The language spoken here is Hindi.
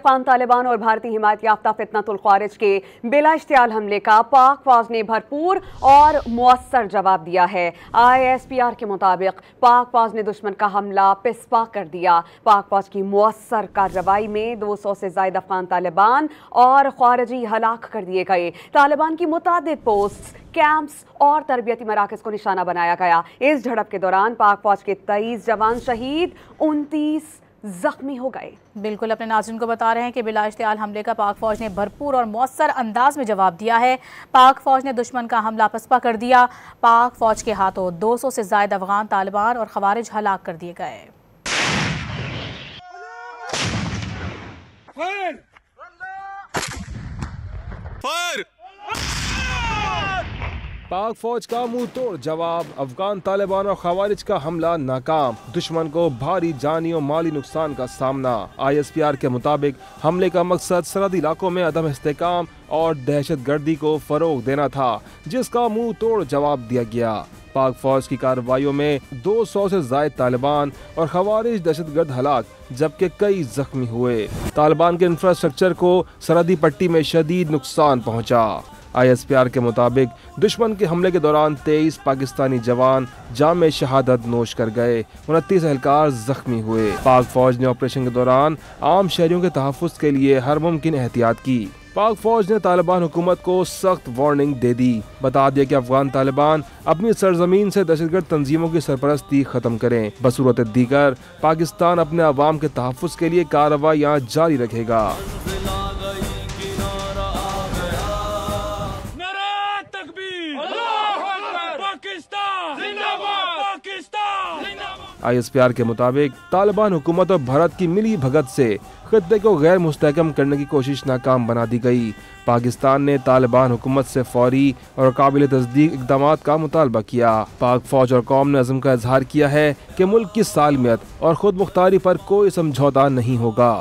अफगान तालिबान और भारतीय हिमायत याफ्ता फितनतुल ख्वारिज के बिला इश्तियाल हमले का पाक फौज ने भरपूर और मुअस्सर जवाब दिया है। ISPR के मुताबिक पाक फौज ने दुश्मन का हमला पिसपा कर दिया। पाक फौज की मुअस्सर कार्रवाई में 200 से ज्यादा अफगान तालिबान और ख्वारिजी हलाक कर दिए गए। तालिबान की मुतादिद पोस्ट, कैंप्स और तरबियती मराकज को निशाना बनाया गया। इस झड़प के दौरान पाक फौज के 23 जवान शहीद, 29 जख्मी हो गए। बिल्कुल, अपने नाज़रीन को बता रहे हैं कि बिला इश्तियाल हमले का पाक फौज ने भरपूर और मौसर अंदाज में जवाब दिया है। पाक फौज ने दुश्मन का हमला पसपा कर दिया। पाक फौज के हाथों 200 से ज्यादा अफगान तालिबान और खवारिज हलाक कर दिए गए। पाक फौज का मुंह तोड़ जवाब, अफगान तालिबान और खवारिज का हमला नाकाम, दुश्मन को भारी जानी और माली नुकसान का सामना। ISPR के मुताबिक हमले का मकसद सरहदी इलाकों में अदम इस्तेकाम और दहशत गर्दी को फरोग देना था, जिसका मुंह तोड़ जवाब दिया गया। पाक फौज की कार्रवाइयों में 200 से ज्यादा तालिबान और खवारिज दहशतगर्द हलाक, जबकि कई जख्मी हुए। तालिबान के इंफ्रास्ट्रक्चर को सरहदी पट्टी में शदीद नुकसान पहुंचा। ISPR के मुताबिक दुश्मन के हमले के दौरान 23 पाकिस्तानी जवान जाम शहादत नोश कर गए, 29 एहलकार जख्मी हुए। पाक फौज ने ऑपरेशन के दौरान आम शहरियों के तहफ़्फ़ुज़ के लिए हर मुमकिन एहतियात की। पाक फौज ने तालिबान हुकूमत को सख्त वार्निंग दे दी। बता दिया कि अफगान तालिबान अपनी सरजमीन से दहशतगर्द तंजीमों की सरपरस्ती खत्म करें। बसूरत दीगर पाकिस्तान अपने अवाम के तहफ़्फ़ुज़ के लिए कार्रवाइयाँ जारी रखेगा। ISPR के मुताबिक तालिबान हुकूमत और भारत की मिली भगत से खित्ते को गैर मुस्तहकम करने की कोशिश नाकाम बना दी गई। पाकिस्तान ने तालिबान हुकूमत से फौरी और काबिल तस्दीक इक़दाम का मुतालबा किया। पाक फौज और कौम ने अज़्म का इजहार किया है कि मुल्क की सालमियत और खुद मुख्तारी पर कोई समझौता नहीं होगा।